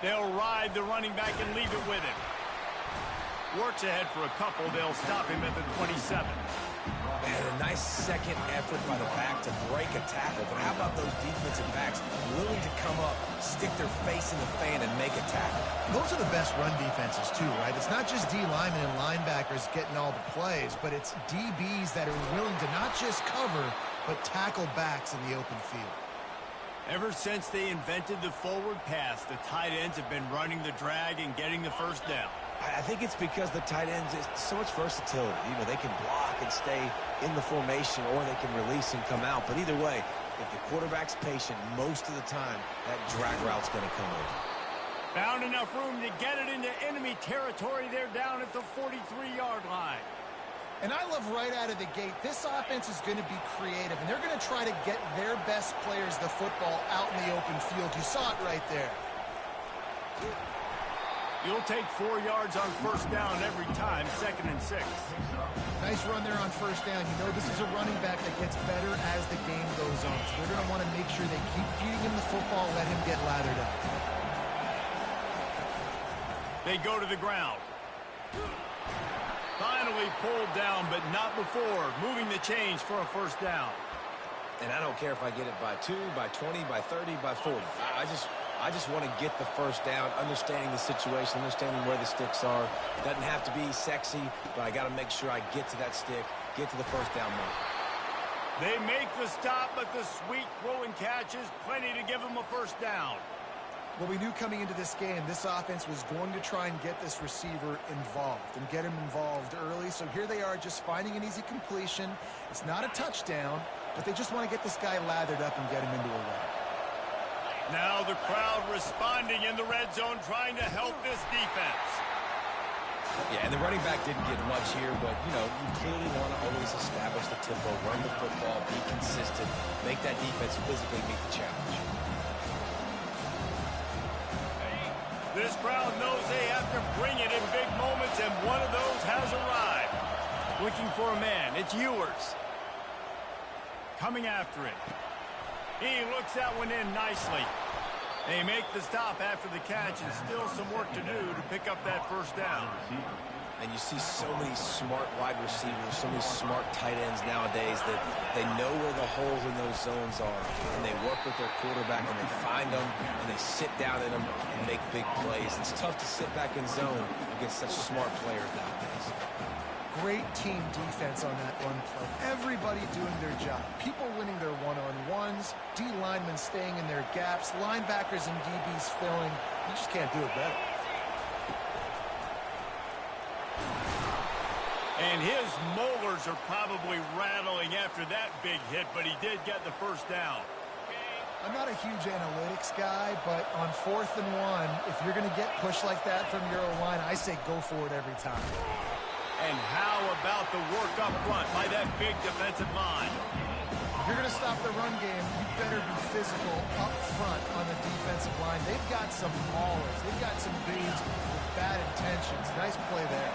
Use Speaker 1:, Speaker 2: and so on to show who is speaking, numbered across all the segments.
Speaker 1: They'll ride the running back and leave it with him. Works ahead for a couple. They'll stop him at the 27.
Speaker 2: Man, a nice second effort by the back to break a tackle. But how about those defensive backs willing to come up, stick their face in the fan, and make a tackle?
Speaker 3: Those are the best run defenses, too, right? It's not just D linemen and linebackers getting all the plays, but it's DBs that are willing to not just cover, but tackle backs in the open field.
Speaker 1: Ever since they invented the forward pass, the tight ends have been running the drag and getting the first down.
Speaker 2: I think it's because the tight ends is so much versatility. You know, they can block and stay in the formation, or they can release and come out. But either way, if the quarterback's patient, most of the time, that drag route's going to come over.
Speaker 1: Found enough room to get it into enemy territory. They're down at the 43-yard line.
Speaker 3: And I love right out of the gate, this offense is going to be creative, and they're going to try to get their best players the football out in the open field. You saw it right there.
Speaker 1: You'll take 4 yards on first down every time, 2nd and 6.
Speaker 3: Nice run there on first down. You know this is a running back that gets better as the game goes on. So they're going to want to make sure they keep feeding him the football, let him get lathered up.
Speaker 1: They go to the ground. Finally pulled down, but not before. Moving the chains for a first down.
Speaker 2: And I don't care if I get it by 2, by 20, by 30, by 40. I just want to get the first down, understanding the situation, understanding where the sticks are. Doesn't have to be sexy, but I got to make sure I get to that stick, get to the first down mark.
Speaker 1: They make the stop, but the sweet throw and catch is plenty to give them a first down.
Speaker 3: Well, we knew coming into this game, this offense was going to try and get this receiver involved and get him involved early. So here they are just finding an easy completion. It's not a touchdown, but they just want to get this guy lathered up and get him into a run.
Speaker 1: Now the crowd responding in the red zone, trying to help this defense.
Speaker 2: Yeah, and the running back didn't get much here, but, you know, you clearly want to always establish the tempo, run the football, be consistent, make that defense physically meet the challenge.
Speaker 1: This crowd knows they have to bring it in big moments, and one of those has arrived. Looking for a man. It's Ewers. Coming after it. He looks that one in nicely. They make the stop after the catch, and still some work to do to pick up that first down.
Speaker 2: And you see so many smart wide receivers, so many smart tight ends nowadays that they know where the holes in those zones are, and they work with their quarterback, and they find them, and they sit down in them and make big plays. It's tough to sit back in zone against such smart players nowadays.
Speaker 3: Great team defense on that run play. Everybody doing their job. People winning their one-on-ones, D linemen staying in their gaps, linebackers and DBs filling. You just can't do it better.
Speaker 1: And his molars are probably rattling after that big hit, but he did get the first down.
Speaker 3: I'm not a huge analytics guy, but on 4th and 1, if you're going to get pushed like that from your O-line, I say go for it every time.
Speaker 1: And how about the work up front by that big defensive line?
Speaker 3: If you're going to stop the run game, you better be physical up front on the defensive line. They've got some maulers. They've got some dudes with bad intentions. Nice play there.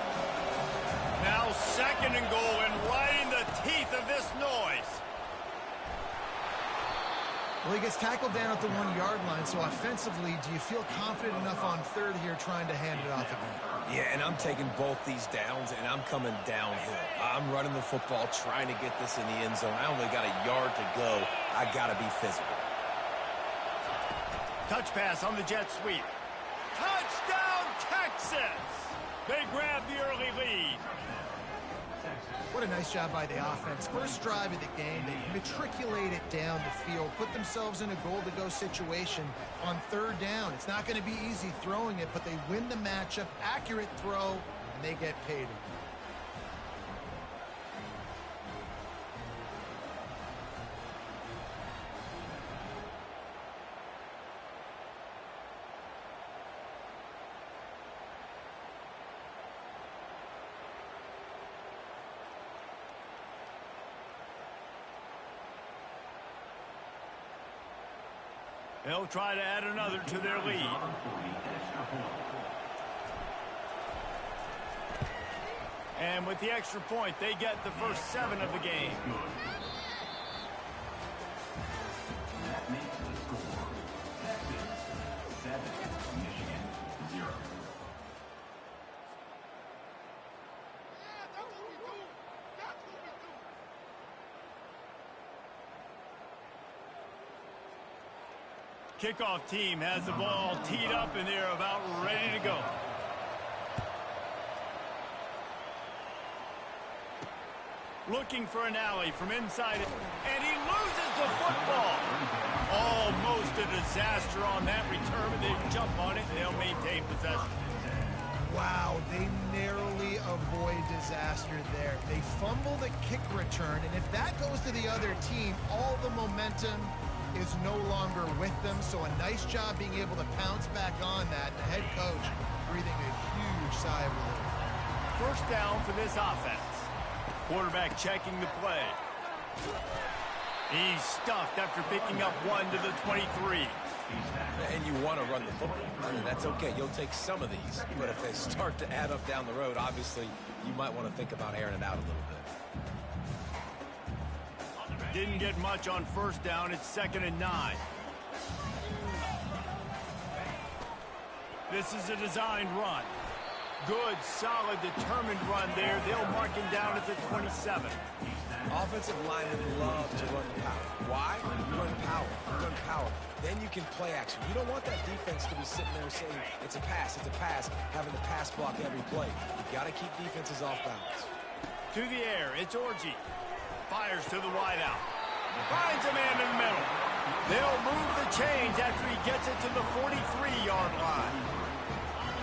Speaker 1: Now 2nd and goal, and right in the teeth of this noise.
Speaker 3: Well, he gets tackled down at the 1-yard line, so offensively, do you feel confident enough on 3rd here trying to hand it off again?
Speaker 2: Yeah, and I'm taking both these downs, and I'm coming downhill. I'm running the football, trying to get this in the end zone. I only got a yard to go. I got to be physical.
Speaker 1: Touch pass on the jet sweep. Touchdown, Texas! They grab the early lead.
Speaker 3: What a nice job by the offense. First drive of the game, they matriculate it down the field, put themselves in a goal-to-go situation on 3rd down. It's not going to be easy throwing it, but they win the matchup, accurate throw, and they get paid.
Speaker 1: They'll try to add another to their lead. And with the extra point, they get the first 7 of the game.
Speaker 4: That makes the score Texas 7, Michigan
Speaker 1: Kickoff team has the ball teed up and they're about ready to go. Looking for an alley from inside, and he loses the football. Almost a disaster on that return, but they jump on it and they'll maintain possession.
Speaker 3: Wow, they narrowly avoid disaster there. They fumble the kick return, and if that goes to the other team, all the momentum is no longer with them. So a nice job being able to pounce back on that. The head coach breathing a huge sigh of relief.
Speaker 1: First down for this offense. Quarterback checking the play. He's stuffed after picking up 1 to the 23.
Speaker 2: And you want to run the football. I mean, that's okay. You'll take some of these. But if they start to add up down the road, obviously, you might want to think about airing it out a little bit.
Speaker 1: Didn't get much on first down. It's 2nd and 9. This is a designed run. Good, solid, determined run there. They'll mark him down at the 27.
Speaker 2: Offensive linemen love to run power. Why? You run power. You run power. Then you can play action. You don't want that defense to be sitting there saying, it's a pass, having to pass block every play. You've got to keep defenses off balance.
Speaker 1: To the air, it's Orji. Fires to the wideout. Finds a man in the middle. They'll move the chains after he gets it to the 43-yard line.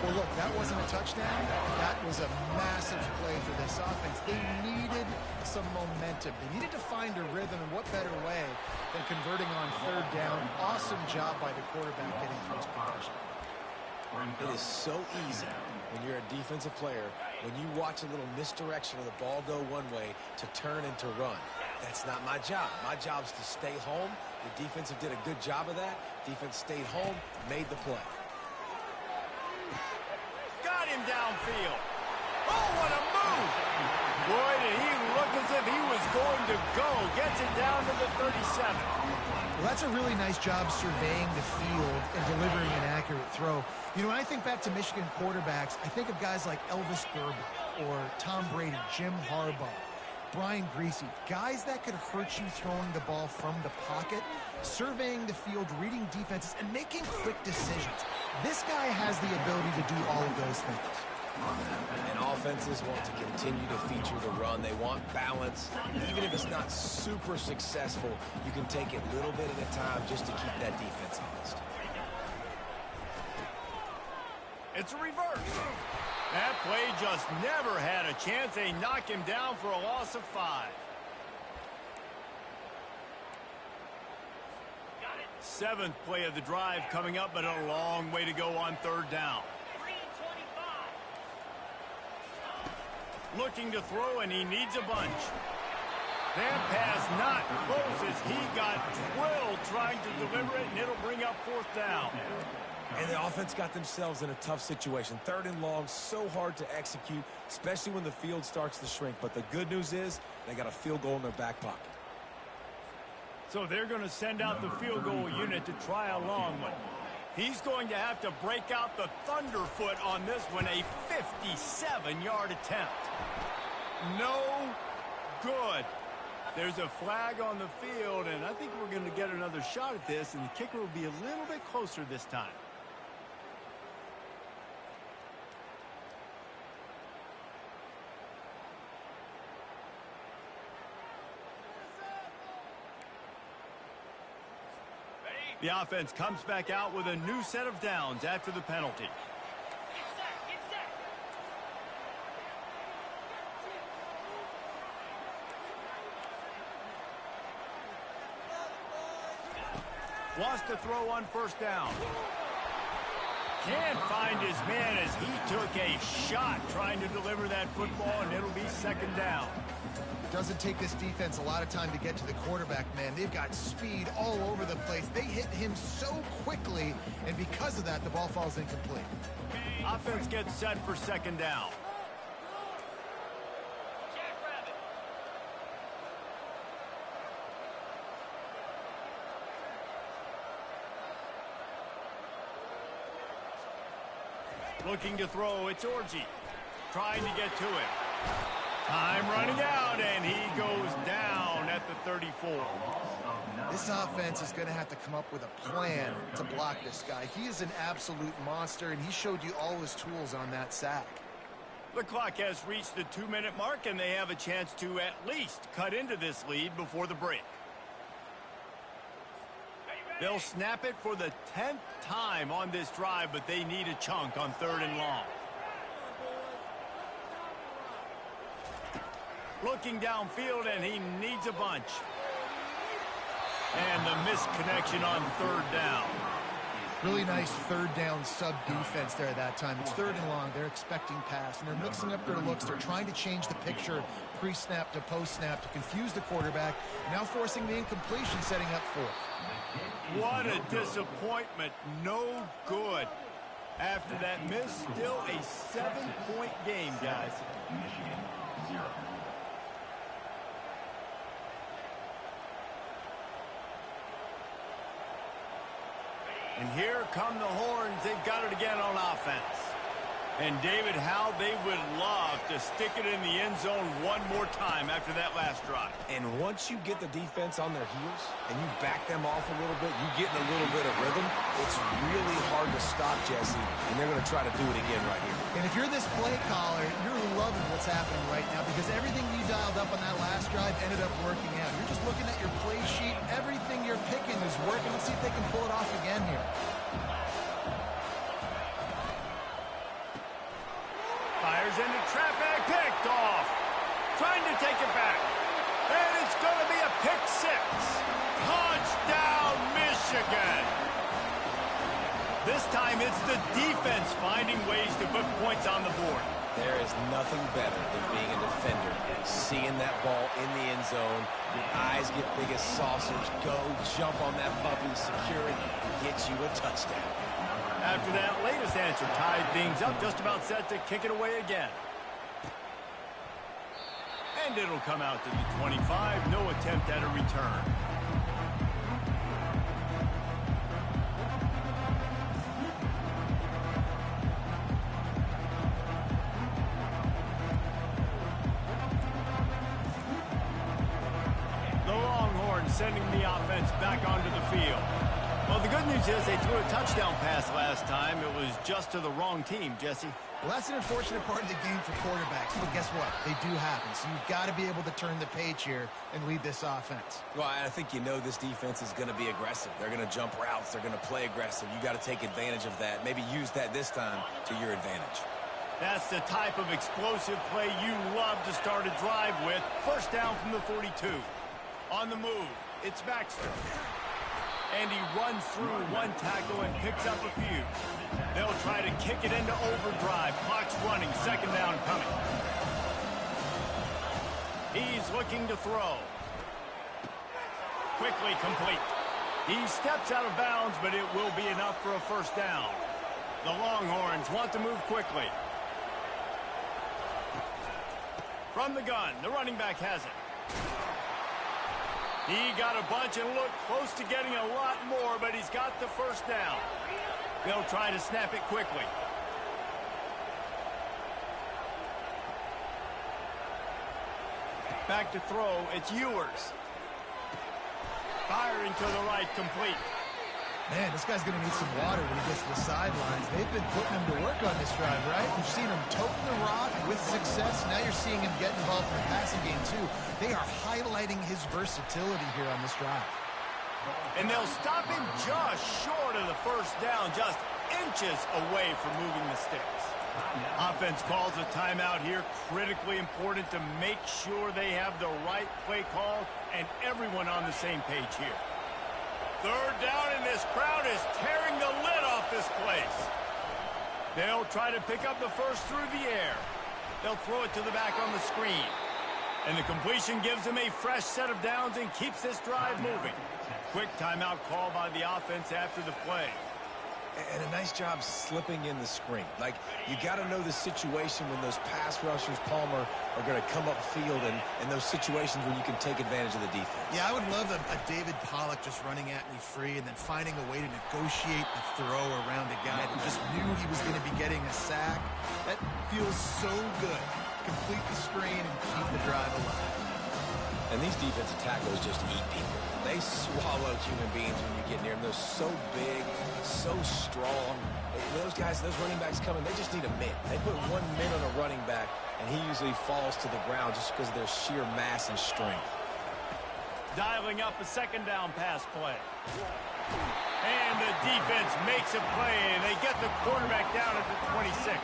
Speaker 3: Well, look, that wasn't a touchdown. That was a massive play for this offense. They needed some momentum. They needed to find a rhythm, and what better way than converting on third down. Awesome job by the quarterback getting through his progression.
Speaker 2: It is so easy when you're a defensive player, when you watch a little misdirection of the ball go one way to turn and to run. That's not my job. My job is to stay home. The defensive did a good job of that. Defense stayed home, made the play.
Speaker 1: Got him downfield. Oh, what a move! Boy, did he look as if he was going to go. Gets it down to the 37.
Speaker 3: Well, that's a really nice job surveying the field and delivering an accurate throw. You know, when I think back to Michigan quarterbacks, I think of guys like Elvis Gerber or Tom Brady, Jim Harbaugh, Brian Griese, guys that could hurt you throwing the ball from the pocket, surveying the field, reading defenses, and making quick decisions. This guy has the ability to do all of those things.
Speaker 2: And offenses want to continue to feature the run. They want balance. Even if it's not super successful, you can take it little bit at a time just to keep that defense honest.
Speaker 1: It's a reverse. That play just never had a chance. They knock him down for a loss of 5. Seventh play of the drive coming up, but a long way to go on third down. Looking to throw, and he needs a bunch. That pass not close as he got drilled trying to deliver it, and it'll bring up 4th down.
Speaker 2: And the offense got themselves in a tough situation. 3rd and long, so hard to execute, especially when the field starts to shrink. But the good news is they got a field goal in their back pocket.
Speaker 1: So they're going to send out the field goal unit to try a long one. He's going to have to break out the thunderfoot on this one, a 57-yard attempt. No good. There's a flag on the field, and I think we're going to get another shot at this, and the kicker will be a little bit closer this time. The offense comes back out with a new set of downs after the penalty. Wants to throw on first down. Can't find his man as he took a shot trying to deliver that football, and it'll be 2nd down.
Speaker 3: It doesn't take this defense a lot of time to get to the quarterback, man. They've got speed all over the place. They hit him so quickly, and because of that, the ball falls incomplete.
Speaker 1: Offense gets set for 2nd down. Looking to throw, it's Orji. Trying to get to it. Time running out, and he goes down at the 34.
Speaker 3: This offense is going to have to come up with a plan to block this guy. He is an absolute monster, and he showed you all his tools on that sack.
Speaker 1: The clock has reached the 2-minute mark, and they have a chance to at least cut into this lead before the break. They'll snap it for the 10th time on this drive, but they need a chunk on 3rd and long. Looking downfield, and he needs a bunch. And the missed connection on 3rd down.
Speaker 3: Really nice 3rd down sub defense there that time. It's 3rd and long. They're expecting pass, and they're mixing up their looks. They're trying to change the picture pre-snap to post-snap to confuse the quarterback, now forcing the incompletion, setting up 4th.
Speaker 1: What a disappointment. No good. After that miss, still a 7-point game, guys. And here come the horns. They've got it again on offense. And David, how they would love to stick it in the end zone one more time after that last drive.
Speaker 2: And once you get the defense on their heels and you back them off a little bit, you get in a little bit of rhythm, it's really hard to stop, Jesse, and they're going to try to do it again right here.
Speaker 3: And if you're this play caller, you're loving what's happening right now because everything you dialed up on that last drive ended up working out. You're just looking at your play sheet. Everything you're picking is working. Let's see if they can pull it off again here.
Speaker 1: Fires into traffic, picked off. Trying to take it back. And it's going to be a pick 6. Touchdown, Michigan. This time it's the defense finding ways to put points on the board.
Speaker 2: There is nothing better than being a defender, seeing that ball in the end zone, your eyes get big as saucers, go jump on that puppy, secure it, and get you a touchdown.
Speaker 1: After that latest answer tied things up, just about set to kick it away again. And it'll come out to the 25, no attempt at a return. The Longhorns sending the offense back onto the field. Well, the good news is they threw a touchdown pass last time. It was just to the wrong team, Jesse.
Speaker 3: Well, that's an unfortunate part of the game for quarterbacks. But guess what? They do happen. So you've got to be able to turn the page here and lead this offense.
Speaker 2: Well, I think you know this defense is going to be aggressive. They're going to jump routes. They're going to play aggressive. You got to take advantage of that. Maybe use that this time to your advantage.
Speaker 1: That's the type of explosive play you love to start a drive with. First down from the 42. On the move, it's Baxter. And he runs through one tackle and picks up a few. They'll try to kick it into overdrive. Clock's running. 2nd down coming. He's looking to throw. Quickly complete. He steps out of bounds, but it will be enough for a 1st down. The Longhorns want to move quickly. From the gun, the running back has it. He got a bunch and looked close to getting a lot more, but he's got the 1st down. They'll try to snap it quickly. Back to throw, it's Ewers. Firing to the right, complete.
Speaker 3: Man, this guy's going to need some water when he gets to the sidelines. They've been putting him to work on this drive, right? You've seen him toting the rock with success. Now you're seeing him get involved in the passing game, too. They are highlighting his versatility here on this drive.
Speaker 1: And they'll stop him just short of the 1st down, just inches away from moving the sticks. Offense calls a timeout here. Critically important to make sure they have the right play call and everyone on the same page here. 3rd down, and this crowd is tearing the lid off this place. They'll try to pick up the 1st through the air. They'll throw it to the back on the screen. And the completion gives them a fresh set of downs and keeps this drive moving. Quick timeout call by the offense after the play.
Speaker 2: And a nice job slipping in the screen. Like, you got to know the situation when those pass rushers, Palmer, are going to come upfield and those situations where you can take advantage of the defense.
Speaker 3: Yeah, I would love a David Pollock just running at me free and then finding a way to negotiate the throw around a guy that just knew he was going to be getting a sack. That feels so good. complete the screen and keep the drive alive.
Speaker 2: And these defensive tackles just eat people. They swallow human beings when you get near them. They're so big, so strong. Those guys, those running backs coming, they just need a min. They put 1 min on a running back, and he usually falls to the ground just because of their sheer mass and strength.
Speaker 1: Dialing up a second down pass play. And the defense makes a play, and they get the quarterback down at the 26.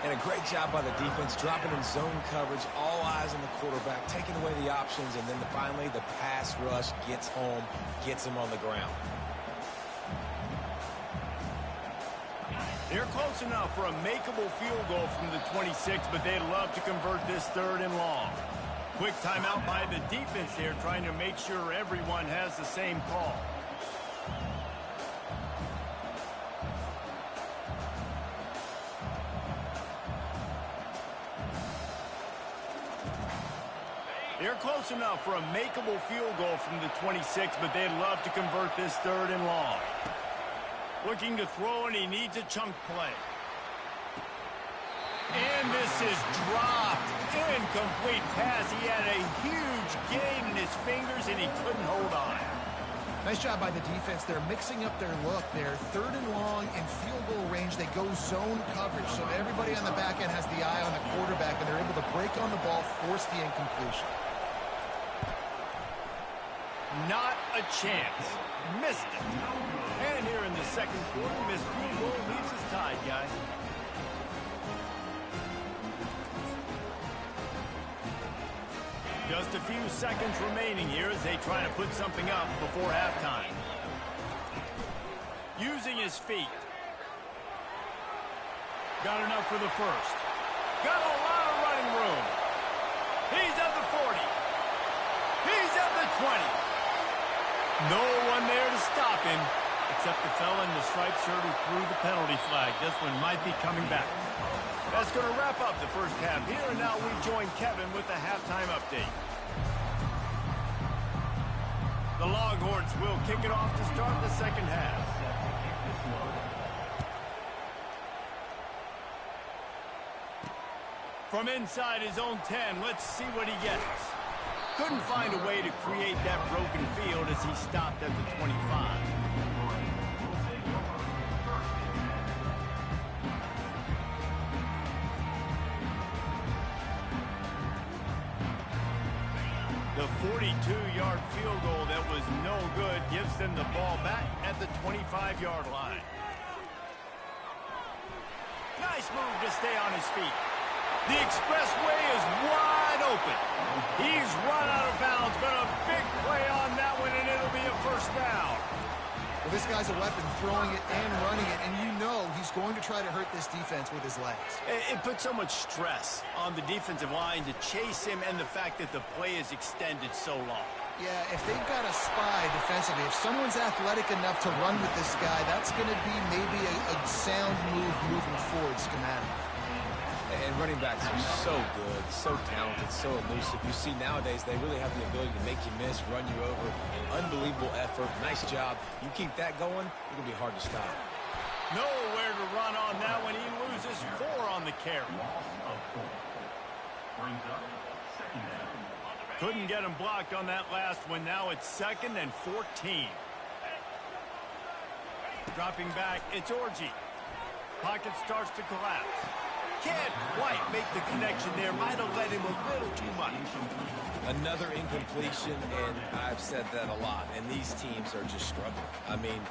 Speaker 2: And a great job by the defense, dropping in zone coverage, all eyes on the quarterback, taking away the options, and then finally the pass rush gets home, gets him on the ground.
Speaker 1: They're close enough for a makeable field goal from the 26, but they'd love to convert this 3rd and long. Quick timeout by the defense here, trying to make sure everyone has the same call. They're close enough for a makeable field goal from the 26, but they'd love to convert this 3rd and long. Looking to throw, and he needs a chunk play. And this is dropped. Incomplete pass. He had a huge gain in his fingers, and he couldn't hold on.
Speaker 3: Nice job by the defense. They're mixing up their look. They're 3rd and long in field goal range. They go zone coverage, so everybody on the back end has the eye on the quarterback, and they're able to break on the ball, force the incompletion.
Speaker 1: Not a chance. Missed it. And here in the 2nd quarter, missed field goal leaves us tied, guys. Just a few seconds remaining here as they try to put something up before halftime. Using his feet. Got enough for the 1st. Got a lot of running room. He's at the 40. He's at the 20. No one there to stop him, except the fella in the striped shirt who threw the penalty flag. This one might be coming back. That's going to wrap up the first half here, and now we join Kevin with the halftime update. The Longhorns will kick it off to start the second half. From inside his own 10, let's see what he gets. Couldn't find a way to create that broken field as he stopped at the 25. The 42-yard field goal that was no good gives them the ball back at the 25-yard line. Nice move to stay on his feet. The expressway is wide open. He's run out of bounds, but a big play on that one, and it'll be a 1st down.
Speaker 3: Well, this guy's a weapon, throwing it and running it, and you know he's going to try to hurt this defense with his legs.
Speaker 1: It puts so much stress on the defensive line to chase him, and the fact that the play is extended so long.
Speaker 3: Yeah, if they've got a spy defensively, if someone's athletic enough to run with this guy, that's going to be maybe a sound move moving forward schematically.
Speaker 2: And running backs are so good, so talented, so elusive. You see nowadays they really have the ability to make you miss, run you over. Unbelievable effort. Nice job. You keep that going, it'll be hard to stop.
Speaker 1: Nowhere to run on that one. He loses 4 on the carry. Couldn't get him blocked on that last one. Now it's 2nd and 14. Dropping back, it's Orji. Pocket starts to collapse. Can't quite make the connection there. Might have let him a little too much.
Speaker 2: Another incompletion, and I've said that a lot, and these teams are just struggling. I mean,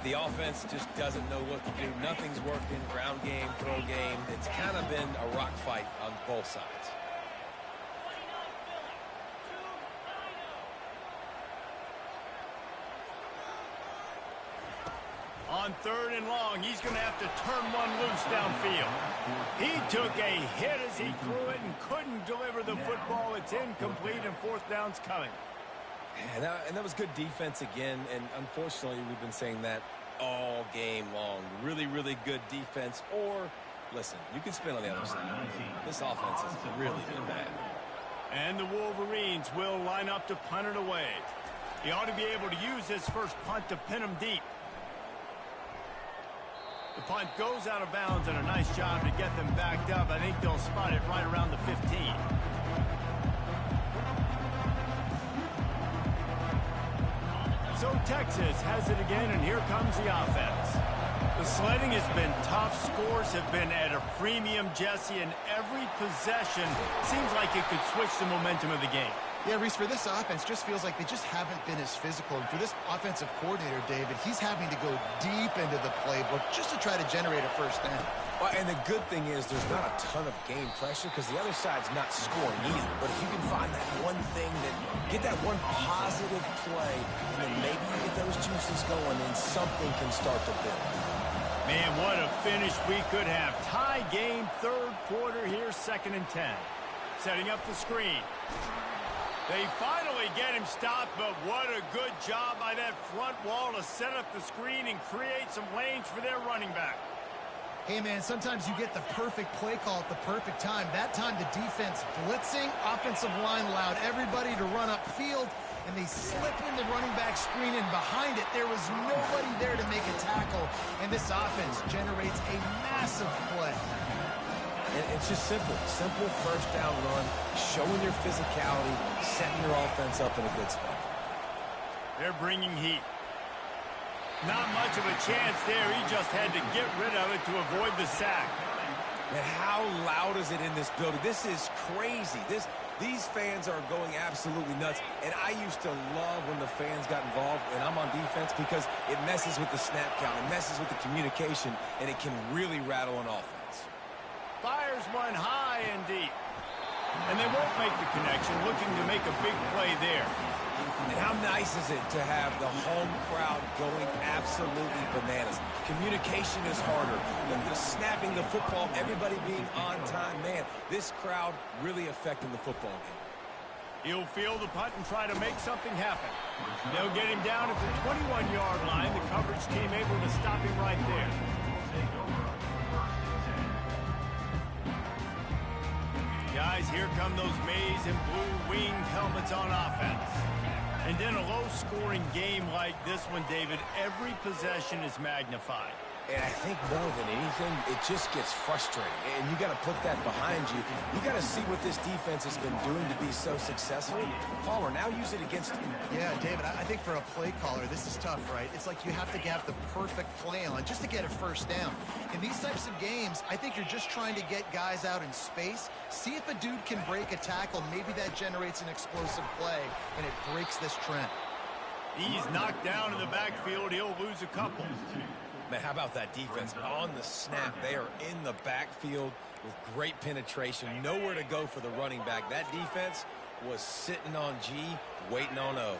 Speaker 2: the offense just doesn't know what to do. Nothing's working. Ground game, throw game. It's kind of been a rock fight on both sides.
Speaker 1: On 3rd and long, he's going to have to turn one loose downfield. He took a hit as he threw it and couldn't deliver the football. It's incomplete, and 4th down's coming.
Speaker 2: And that was good defense again, and unfortunately, we've been saying that all game long. Really, really good defense. Or, listen, you can spin on the other side. This offense has really been bad.
Speaker 1: And the Wolverines will line up to punt it away. He ought to be able to use his first punt to pin him deep. The punt goes out of bounds, and a nice job to get them backed up. I think they'll spot it right around the 15. So Texas has it again, and here comes the offense. The sledding has been tough. Scores have been at a premium, Jesse, and every possession seems like it could switch the momentum of the game.
Speaker 3: Yeah, Reese, for this offense, just feels like they just haven't been as physical. And for this offensive coordinator, David, he's having to go deep into the playbook just to try to generate a first down.
Speaker 2: Well, and the good thing is there's not a ton of game pressure because the other side's not scoring either. But if you can find that one thing, get that one positive play, and then maybe you get those juices going, and something can start to build.
Speaker 1: Man, what a finish we could have. Tie game, third quarter here, 2nd and 10. Setting up the screen. They finally get him stopped, but what a good job by that front wall to set up the screen and create some lanes for their running back.
Speaker 3: Hey, man, sometimes you get the perfect play call at the perfect time. That time the defense blitzing, offensive line allowed everybody to run upfield, and they slip in the running back screen, and behind it there was nobody there to make a tackle, and this offense generates a massive play.
Speaker 2: And it's just simple first down run, showing your physicality, setting your offense up in a good spot.
Speaker 1: They're bringing heat. Not much of a chance there. He just had to get rid of it to avoid the sack.
Speaker 2: And how loud is it in this building? This is crazy. These fans are going absolutely nuts. And I used to love when the fans got involved, and I'm on defense, because it messes with the snap count, it messes with the communication, and it can really rattle an offense.
Speaker 1: Fires one high and deep. And they won't make the connection, looking to make a big play there.
Speaker 2: And how nice is it to have the home crowd going absolutely bananas? Communication is harder than the snapping the football, everybody being on time. Man, this crowd really affecting the football game.
Speaker 1: He'll field the punt and try to make something happen. They'll get him down at the 21-yard line. The coverage team able to stop him right there. Guys, here come those maize and blue winged helmets on offense. And in a low-scoring game like this one, David, every possession is magnified.
Speaker 2: And I think more than anything, it just gets frustrating. And you got to put that behind you. You got to see what this defense has been doing to be so successful. Palmer, now use it against him.
Speaker 3: Yeah, David, I think for a play caller, this is tough, right? It's like you have to have the perfect play on just to get a first down. In these types of games, I think you're just trying to get guys out in space, see if a dude can break a tackle. Maybe that generates an explosive play, and it breaks this trend.
Speaker 1: He's knocked down in the backfield. He'll lose a couple.
Speaker 2: Man, how about that defense? On the snap, they are in the backfield with great penetration. Nowhere to go for the running back. That defense was sitting on G, waiting on O.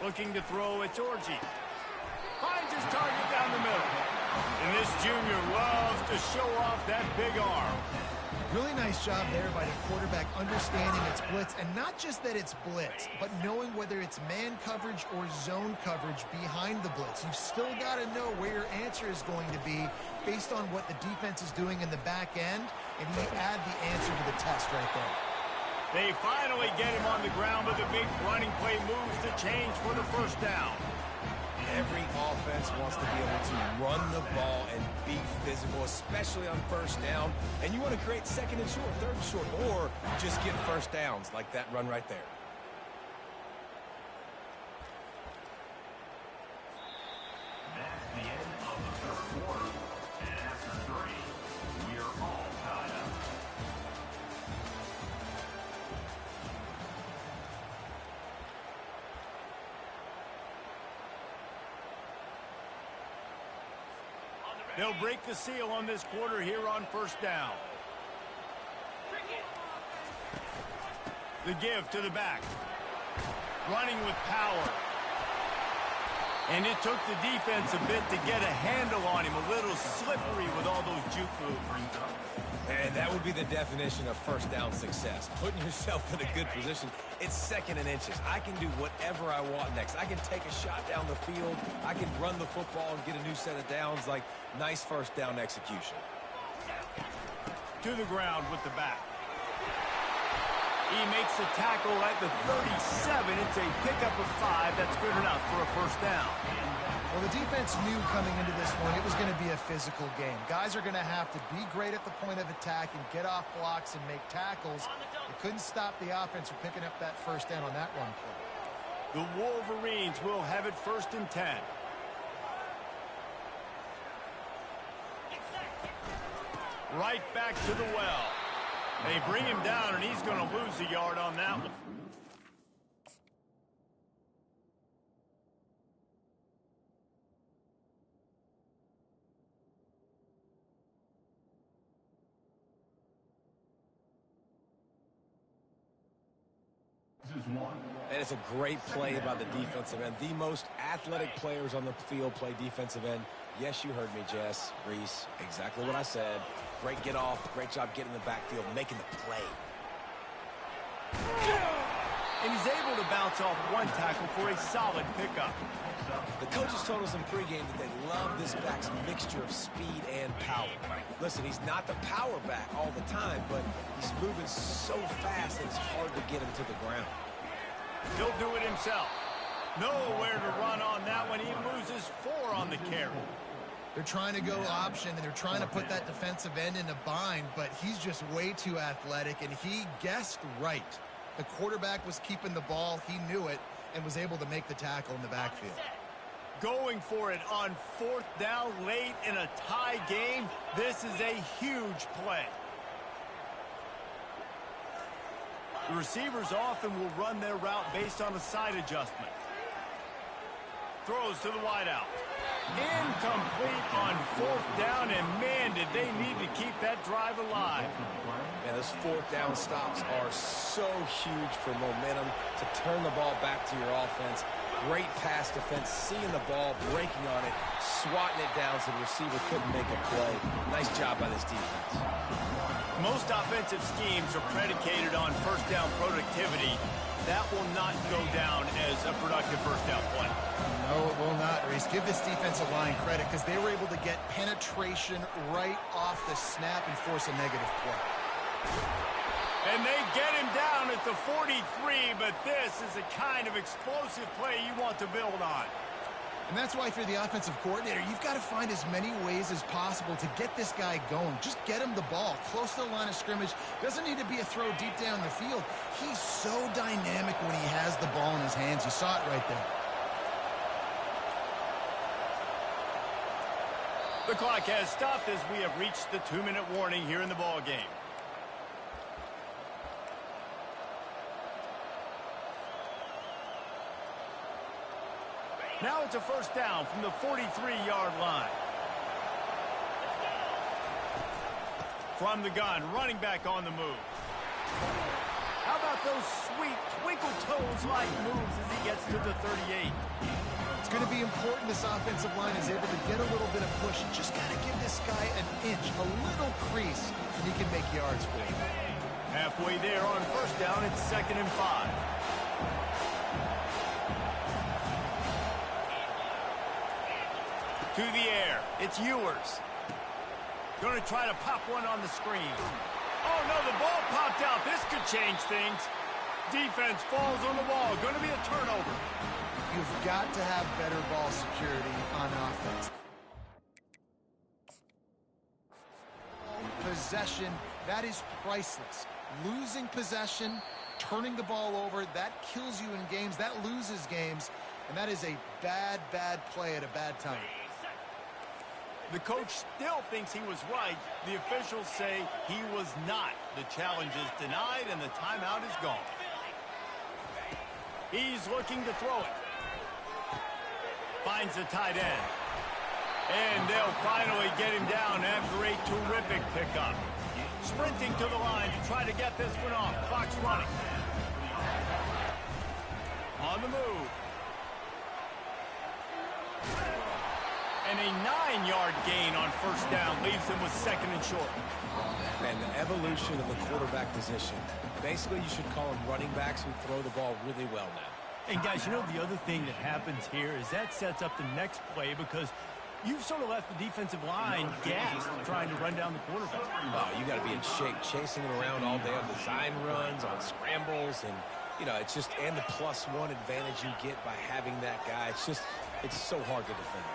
Speaker 1: Looking to throw, it's Orji. Finds his target down the middle. And this junior loves to show off that big arm.
Speaker 3: Really nice job there by the quarterback understanding it's blitz, and not just that it's blitz, but knowing whether it's man coverage or zone coverage behind the blitz. You've still got to know where your answer is going to be based on what the defense is doing in the back end, and he add the answer to the test right there.
Speaker 1: They finally get him on the ground, but the big running play moves the change for the first down.
Speaker 2: Every offense wants to be able to run the ball and be physical, especially on first down. And you want to create second and short, third and short, or just get first downs like that run right there.
Speaker 4: That's the end of the third quarter. And after 3, we are all tied up.
Speaker 1: They'll break the seal on this quarter here on first down. The give to the back. Running with power. And it took the defense a bit to get a handle on him. A little slippery with all those juke moves.
Speaker 2: And that would be the definition of first down success. Putting yourself in a good position. It's second and inches. I can do whatever I want next. I can take a shot down the field. I can run the football and get a new set of downs. Like, nice first down execution.
Speaker 1: To the ground with the back. He makes the tackle at the 37. It's a pickup of 5. That's good enough for a first down.
Speaker 3: Well, the defense knew coming into this one it was going to be a physical game. Guys are going to have to be great at the point of attack and get off blocks and make tackles. They couldn't stop the offense from picking up that first down on that run play.
Speaker 1: The Wolverines will have it 1st and 10. Right back to the well. They bring him down, and he's going to lose a yard on that one.
Speaker 2: And it's a great play by the defensive end. The most athletic players on the field play defensive end. Yes, you heard me, Jess, Reese. Exactly what I said. Great get off. Great job getting in the backfield, making the play.
Speaker 1: And he's able to bounce off one tackle for a solid pickup.
Speaker 2: The coaches told us in pregame that they love this back's mixture of speed and power. Listen, he's not the power back all the time, but he's moving so fast that it's hard to get him to the ground.
Speaker 1: He'll do it himself. Nowhere to run on that one. He loses 4 on the carry.
Speaker 3: They're trying to go option, and they're trying to put that defensive end in a bind, but he's just way too athletic, and he guessed right. The quarterback was keeping the ball. He knew it and was able to make the tackle in the backfield.
Speaker 1: Going for it on 4th down late in a tie game. This is a huge play. The receivers often will run their route based on a side adjustment. Throws to the wideout. Incomplete on 4th down, and man, did they need to keep that drive alive.
Speaker 2: Man, those 4th down stops are so huge for momentum to turn the ball back to your offense. Great pass defense, seeing the ball, breaking on it, swatting it down so the receiver couldn't make a play. Nice job by this defense.
Speaker 1: Most offensive schemes are predicated on 1st down productivity. That will not go down as a productive 1st down play.
Speaker 3: No, it will not, Reese. Give this defensive line credit because they were able to get penetration right off the snap and force a negative play.
Speaker 1: And they get him down at the 43, but this is the kind of explosive play you want to build on.
Speaker 3: And that's why if you're the offensive coordinator, you've got to find as many ways as possible to get this guy going. Just get him the ball close to the line of scrimmage. Doesn't need to be a throw deep down the field. He's so dynamic when he has the ball in his hands. You saw it right there.
Speaker 1: The clock has stopped as we have reached the 2-minute warning here in the ball game. Now it's a 1st down from the 43-yard line. From the gun, running back on the move. How about those sweet twinkle toes-like moves as he gets to the 38?
Speaker 3: It's going to be important this offensive line is able to get a little bit of push. Just got to give this guy an inch, a little crease, and he can make yards for you.
Speaker 1: Halfway there on 1st down, it's 2nd and 5. To the air, it's Ewers. Going to try to pop one on the screen. Oh, no, the ball popped out. This could change things. Defense falls on the ball. Going to be a turnover.
Speaker 3: You've got to have better ball security on offense. Possession, that is priceless. Losing possession, turning the ball over, that kills you in games. That loses games. And that is a bad, bad play at a bad time.
Speaker 1: The coach still thinks he was right. The officials say he was not. The challenge is denied, and the timeout is gone. He's looking to throw it. Finds the tight end. And they'll finally get him down after a terrific pickup. Sprinting to the line to try to get this one off. Clock's running. On the move. And a 9-yard gain on 1st down leaves him with 2nd and short.
Speaker 2: And the evolution of the quarterback position. Basically, you should call them running backs who throw the ball really well now.
Speaker 1: And guys, you know the other thing that happens here is that sets up the next play because You've sort of left the defensive line gassed trying to run down the quarterback.
Speaker 2: Oh, you got to be in shape, chasing him around all day on design runs, on scrambles, and, you know, it's just, and the +1 advantage you get by having that guy. It's so hard to defend.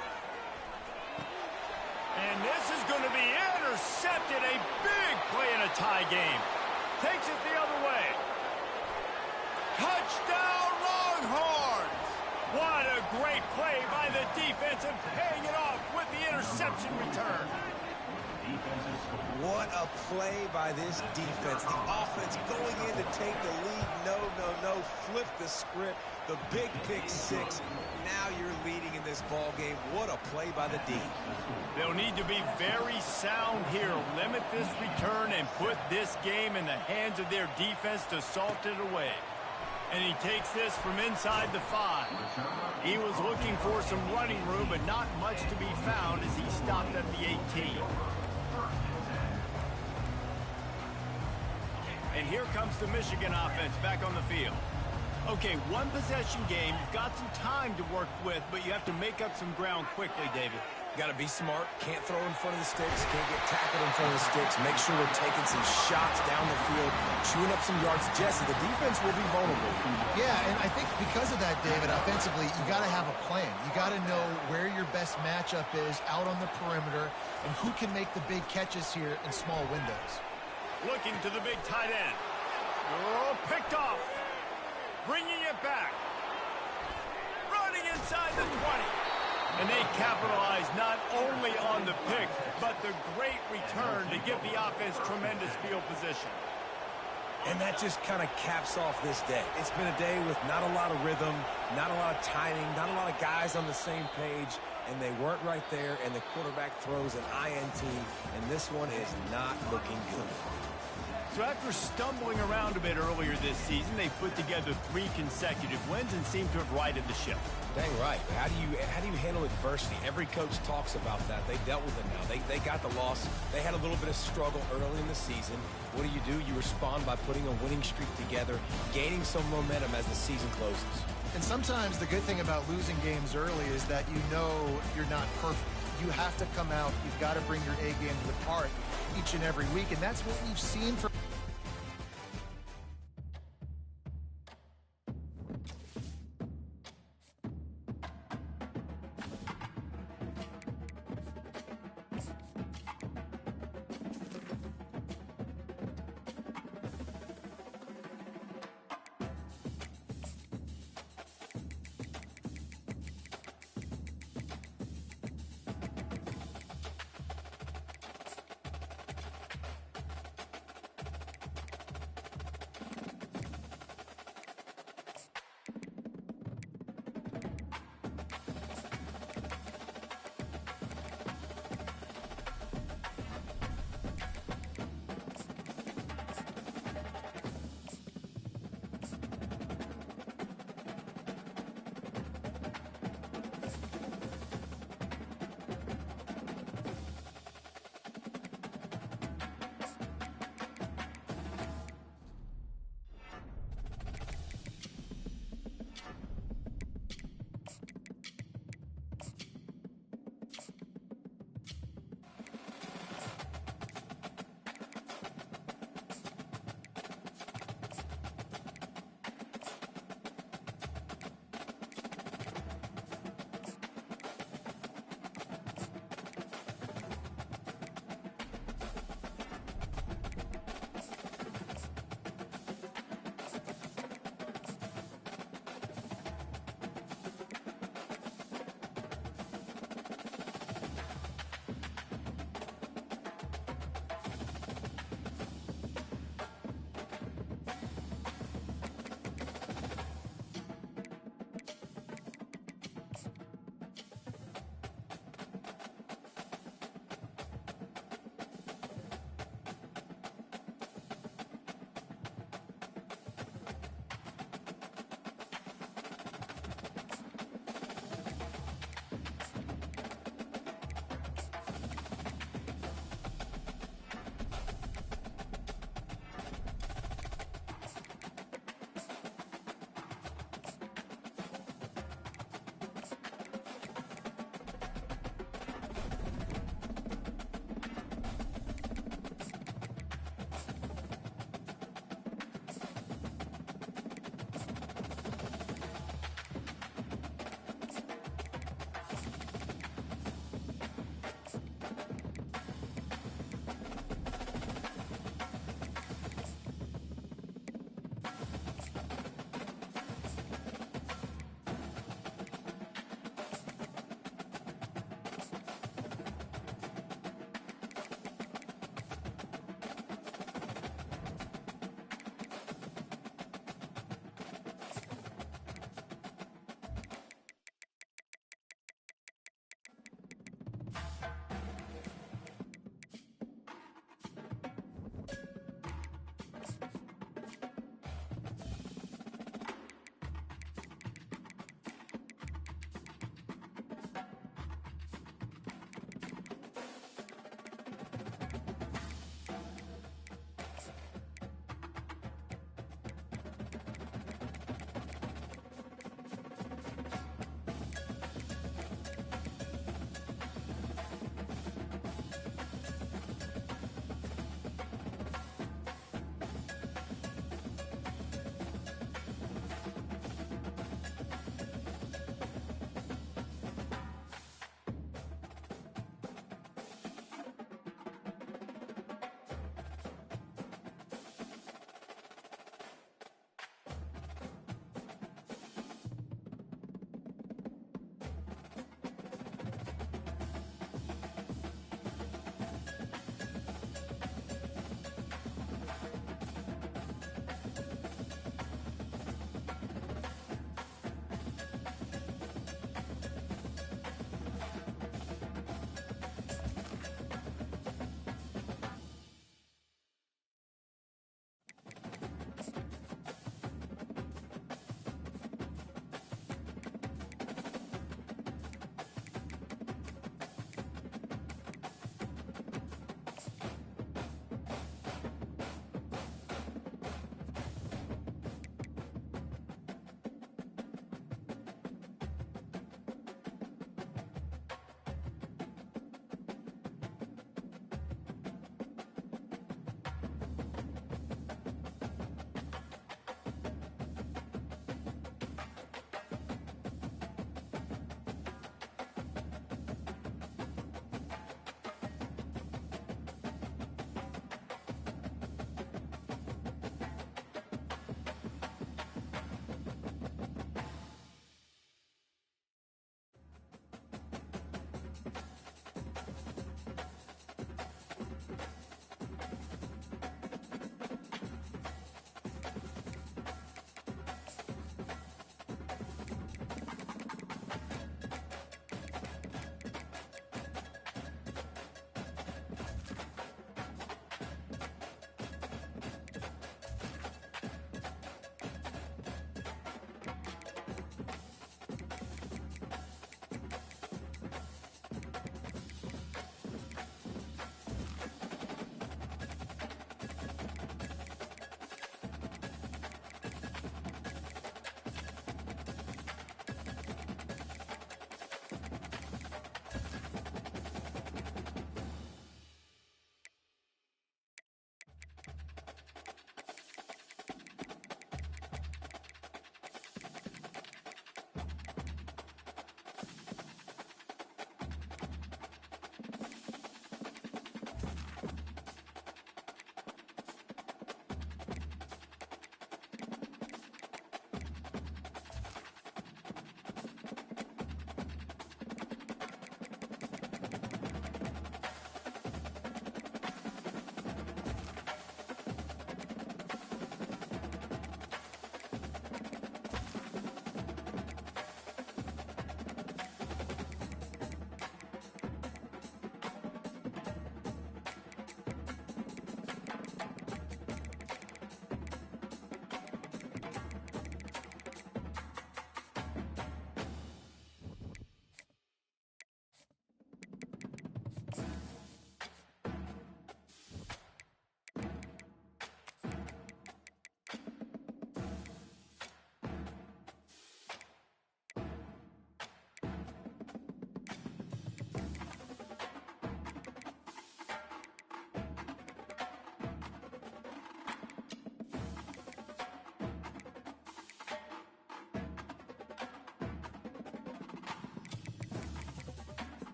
Speaker 1: And this is going to be intercepted. A big play in a tie game. Takes it the other way. Touchdown, Longhorns! What a great play by the defense and paying it off with the interception return.
Speaker 2: What a play by this defense. The offense going in to take the lead. No. Flip the script. The big pick six. Now you're leading in this ball game. What a play by the D.
Speaker 1: They'll need to be very sound here. Limit this return and put this game in the hands of their defense to salt it away. And he takes this from inside the 5. He was looking for some running room, but not much to be found as he stopped at the 18. And here comes the Michigan offense back on the field. Okay, one possession game. You've got some time to work with, but you have to make up some ground quickly, David.
Speaker 2: Got to be smart. Can't throw in front of the sticks. Can't get tackled in front of the sticks. Make sure we're taking some shots down the field, chewing up some yards. Jesse, the defense will be vulnerable.
Speaker 3: Yeah, and I think because of that, David, offensively, you got to have a plan. You got to know where your best matchup is out on the perimeter and who can make the big catches here in small windows.
Speaker 1: Looking to the big tight end. Oh, picked off. Bringing it back. Running inside the 20. And they capitalize not only on the pick, but the great return to give the offense tremendous field position.
Speaker 2: And that just kind of caps off this day. It's been a day with not a lot of rhythm, not a lot of timing, not a lot of guys on the same page, and they weren't right there, and the quarterback throws an INT, and this one is not looking good.
Speaker 1: So after stumbling around a bit earlier this season, they put together 3 consecutive wins and seem to have righted the ship.
Speaker 2: Dang right. How do you handle adversity? Every coach talks about that. They dealt with it now. They got the loss. They had a little bit of struggle early in the season. What do? You respond by putting a winning streak together, gaining some momentum as the season closes.
Speaker 3: And sometimes the good thing about losing games early is that you know you're not perfect. You have to come out. You've got to bring your A game to the park each and every week, and that's what we've seen from